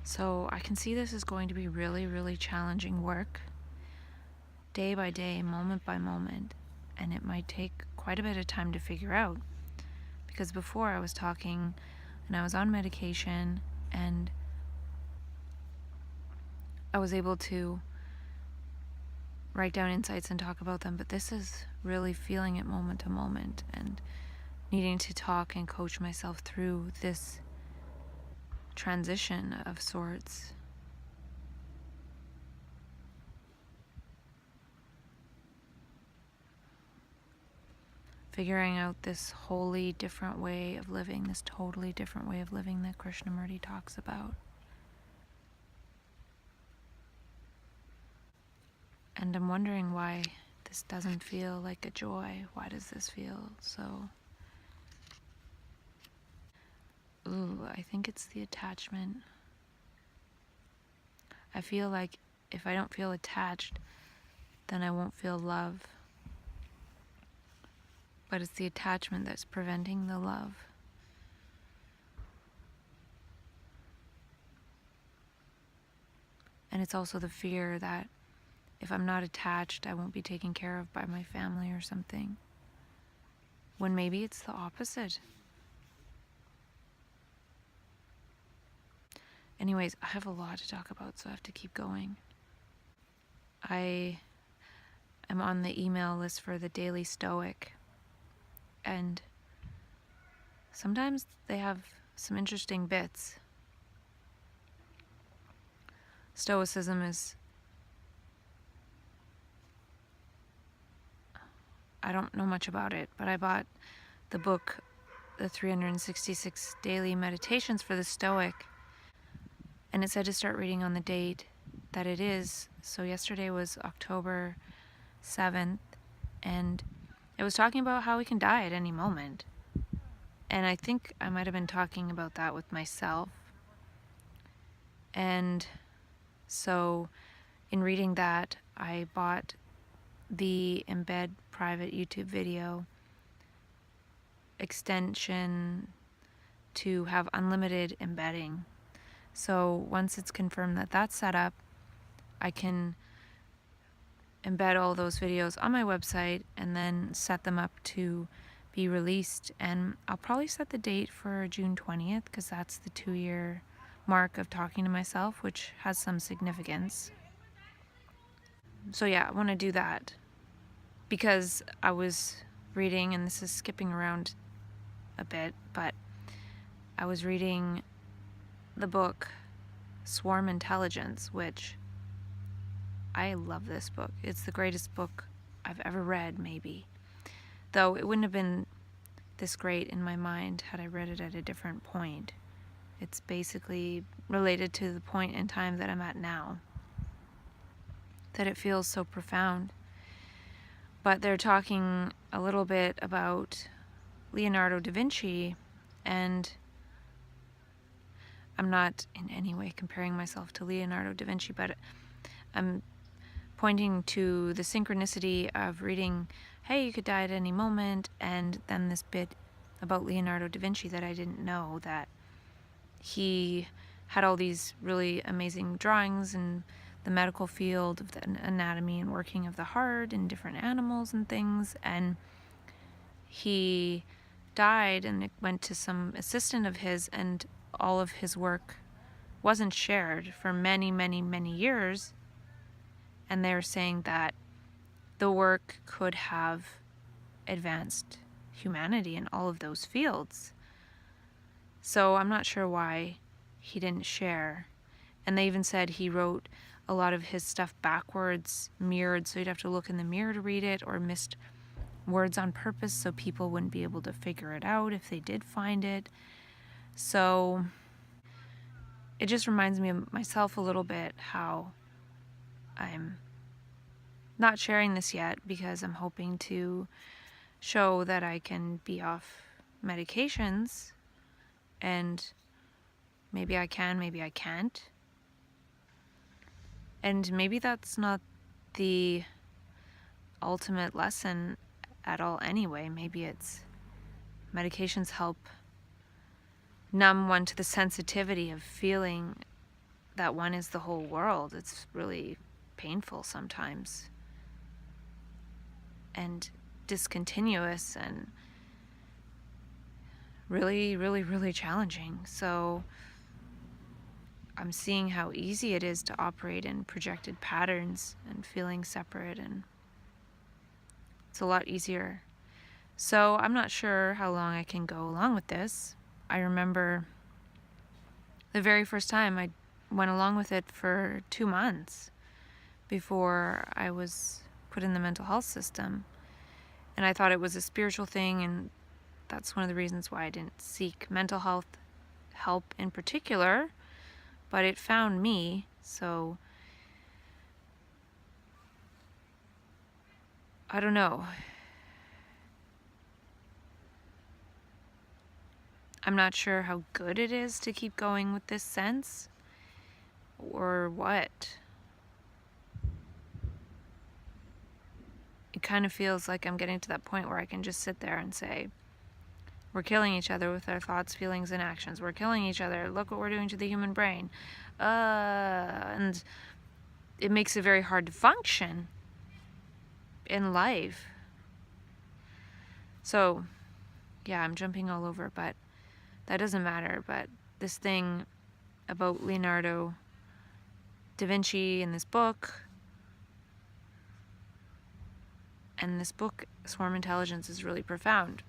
So I can see this is going to be really, really challenging work, day by day, moment by moment, and it might take quite a bit of time to figure out. Because before I was talking and I was on medication and I was able to write down insights and talk about them, but this is really feeling it moment to moment and needing to talk and coach myself through this transition of sorts. Figuring out this wholly different way of living, this totally different way of living that Krishnamurti talks about. And I'm wondering why this doesn't feel like a joy. Why does this feel so... I think it's the attachment. I feel like if I don't feel attached, then I won't feel love. But it's the attachment that's preventing the love. And it's also the fear that if I'm not attached, I won't be taken care of by my family or something. When maybe it's the opposite. Anyways, I have a lot to talk about, so I have to keep going. I am on the email list for the Daily Stoic, and sometimes they have some interesting bits. Stoicism is... I don't know much about it, but I bought the book, The 366 Daily Meditations for the Stoic, and it said to start reading on the date that it is. So yesterday was October 7th, and it was talking about how we can die at any moment. And I think I might have been talking about that with myself. And so in reading that, I bought the embed private YouTube video extension to have unlimited embedding. So once it's confirmed that that's set up, I can embed all those videos on my website and then set them up to be released. And I'll probably set the date for June 20th because that's the 2-year mark of talking to myself, which has some significance. So yeah, I want to do that because I was reading, and this is skipping around a bit, but I was reading the book Swarm Intelligence, which I love this book. It's the greatest book I've ever read, maybe. Though it wouldn't have been this great in my mind had I read it at a different point. It's basically related to the point in time that I'm at now, that it feels so profound. But they're talking a little bit about Leonardo da Vinci, and I'm not in any way comparing myself to Leonardo da Vinci, but I'm pointing to the synchronicity of reading, hey, you could die at any moment, and then this bit about Leonardo da Vinci that I didn't know, that he had all these really amazing drawings in the medical field of the anatomy and working of the heart and different animals and things, and he died and it went to some assistant of his, and all of his work wasn't shared for many, many, many years. And they're saying that the work could have advanced humanity in all of those fields. So I'm not sure why he didn't share. And they even said he wrote a lot of his stuff backwards, mirrored, so you'd have to look in the mirror to read it, or missed words on purpose so people wouldn't be able to figure it out if they did find it. So it just reminds me of myself a little bit, how I'm not sharing this yet because I'm hoping to show that I can be off medications, and maybe I can, maybe I can't. And maybe that's not the ultimate lesson at all anyway. Maybe it's medications help numb one to the sensitivity of feeling that one is the whole world. It's really painful sometimes and discontinuous and really, really, really challenging. So I'm seeing how easy it is to operate in projected patterns and feeling separate, and it's a lot easier. So I'm not sure how long I can go along with this. I remember the very first time I went along with it for 2 months before I was put in the mental health system. And I thought it was a spiritual thing, and that's one of the reasons why I didn't seek mental health help in particular, but it found me. So I don't know. I'm not sure how good it is to keep going with this sense or what. It kind of feels like I'm getting to that point where I can just sit there and say, we're killing each other with our thoughts, feelings, and actions. We're killing each other. Look what we're doing to the human brain. And it makes it very hard to function in life. So, yeah, I'm jumping all over, but that doesn't matter. But this thing about Leonardo da Vinci in this book, and this book, Swarm Intelligence, is really profound.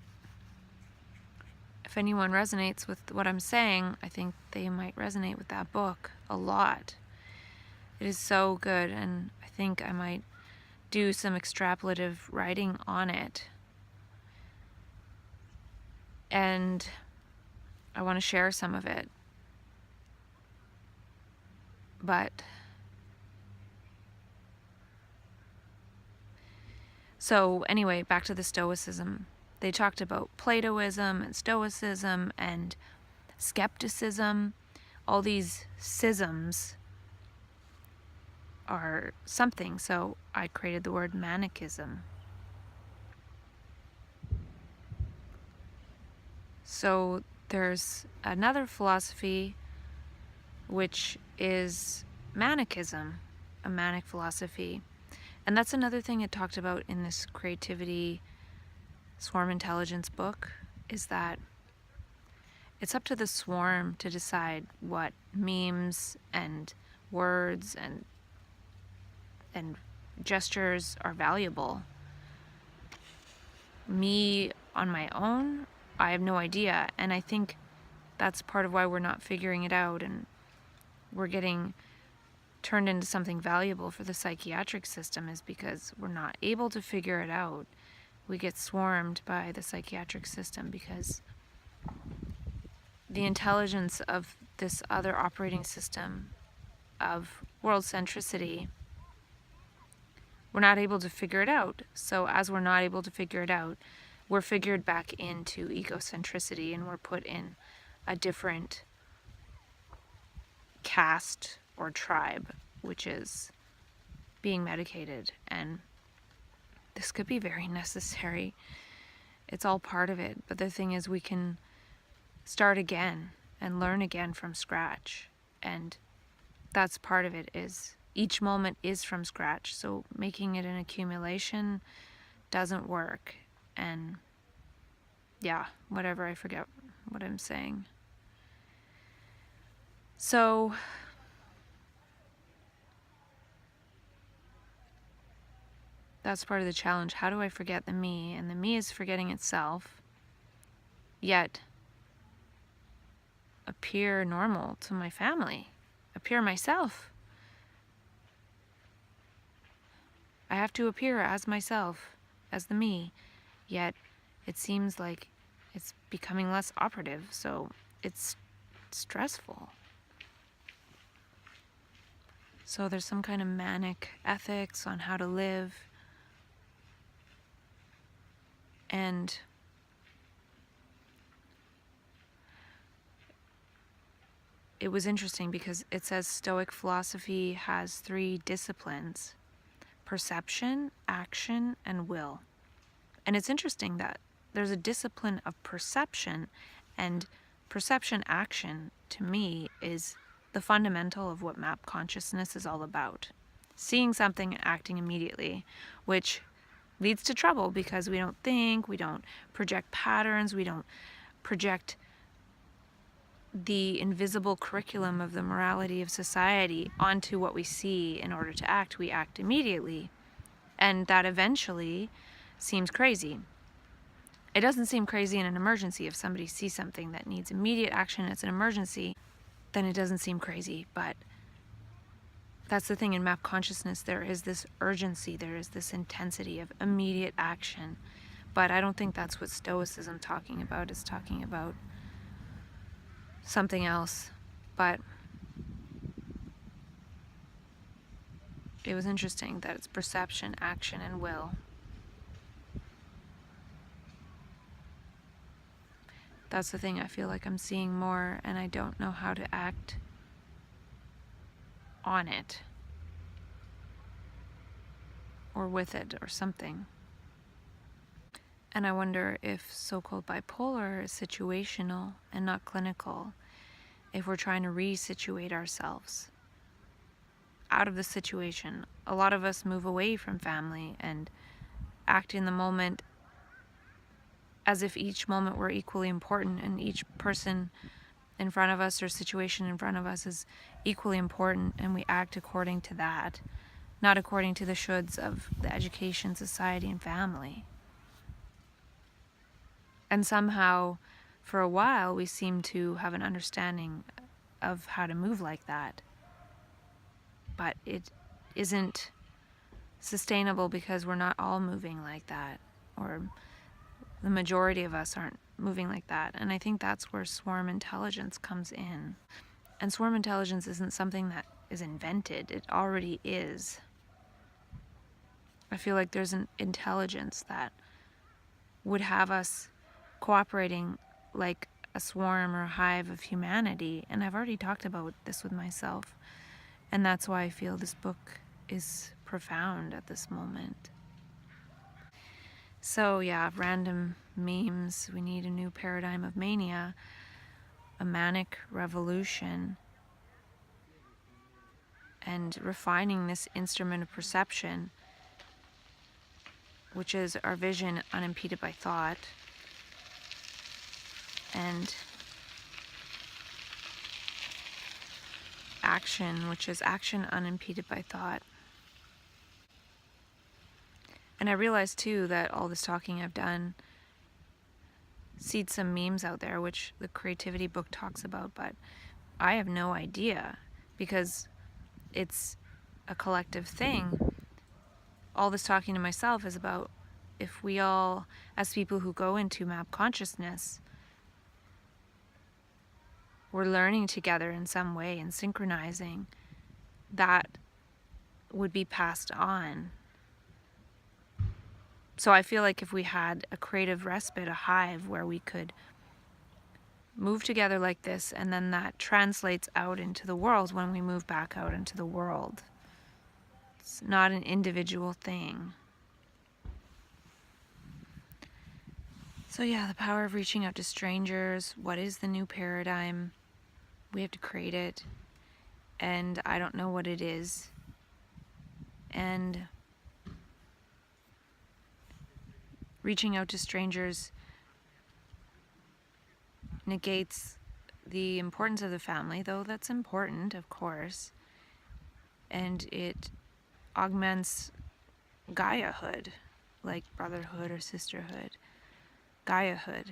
If anyone resonates with what I'm saying, I think they might resonate with that book a lot. It is so good, and I think I might do some extrapolative writing on it. And I want to share some of it. But so anyway, back to the Stoicism. They talked about Platoism and Stoicism and skepticism. All these schisms are something, so I created the word Manichaeism. So there's another philosophy which is Manichaeism, a manic philosophy. And that's another thing it talked about in this creativity swarm intelligence book, is that it's up to the swarm to decide what memes and words and gestures are valuable. Me on my own, I have no idea, and I think that's part of why we're not figuring it out, and we're getting turned into something valuable for the psychiatric system, is because we're not able to figure it out. We get swarmed by the psychiatric system because the intelligence of this other operating system of world centricity, we're not able to figure it out. So as we're not able to figure it out, we're figured back into egocentricity, and we're put in a different caste or tribe, which is being medicated. And this could be very necessary. It's all part of it. But the thing is, we can start again and learn again from scratch. And that's part of it, is each moment is from scratch. So making it an accumulation doesn't work. And yeah, whatever, I forget what I'm saying. So that's part of the challenge. How do I forget the me? And the me is forgetting itself, yet appear normal to my family, appear myself. I have to appear as myself, as the me, yet it seems like it's becoming less operative, so it's stressful. So there's some kind of manic ethics on how to live. And it was interesting because it says Stoic philosophy has 3 disciplines: perception, action, and will. And it's interesting that there's a discipline of perception, and perception action to me is the fundamental of what map consciousness is all about. Seeing something and acting immediately, which leads to trouble because we don't think, we don't project patterns, we don't project the invisible curriculum of the morality of society onto what we see in order to act. We act immediately, and that eventually seems crazy. It doesn't seem crazy in an emergency. If somebody sees something that needs immediate action, it's an emergency, then it doesn't seem crazy. But that's the thing in map consciousness, there is this urgency, there is this intensity of immediate action. But I don't think that's what Stoicism talking about. It's talking about something else. But it was interesting that it's perception, action, and will. That's the thing I feel like I'm seeing more, and I don't know how to act on it or with it or something. And I wonder if so-called bipolar is situational and not clinical, if we're trying to re-situate ourselves out of the situation. A lot of us move away from family and act in the moment as if each moment were equally important, and each person in front of us or situation in front of us is equally important, and we act according to that, not according to the shoulds of the education, society, and family. And somehow, for a while, we seem to have an understanding of how to move like that. But it isn't sustainable because we're not all moving like that, or the majority of us aren't moving like that. And I think that's where swarm intelligence comes in. And swarm intelligence isn't something that is invented, it already is. I feel like there's an intelligence that would have us cooperating like a swarm or a hive of humanity. And I've already talked about this with myself. And that's why I feel this book is profound at this moment. So yeah, random memes. We need a new paradigm of mania, a manic revolution, and refining this instrument of perception, which is our vision unimpeded by thought, and action, which is action unimpeded by thought. And I realized too that all this talking I've done seeds some memes out there, which the creativity book talks about, but I have no idea because it's a collective thing. All this talking to myself is about if we all, as people who go into map consciousness, we're learning together in some way and synchronizing, that would be passed on. So I feel like if we had a creative respite, a hive where we could move together like this, and then that translates out into the world when we move back out into the world. It's not an individual thing. So yeah, the power of reaching out to strangers. What is the new paradigm? We have to create it. And I don't know what it is. And reaching out to strangers negates the importance of the family, though that's important, of course. And it augments Gaiahood, like brotherhood or sisterhood. Gaiahood.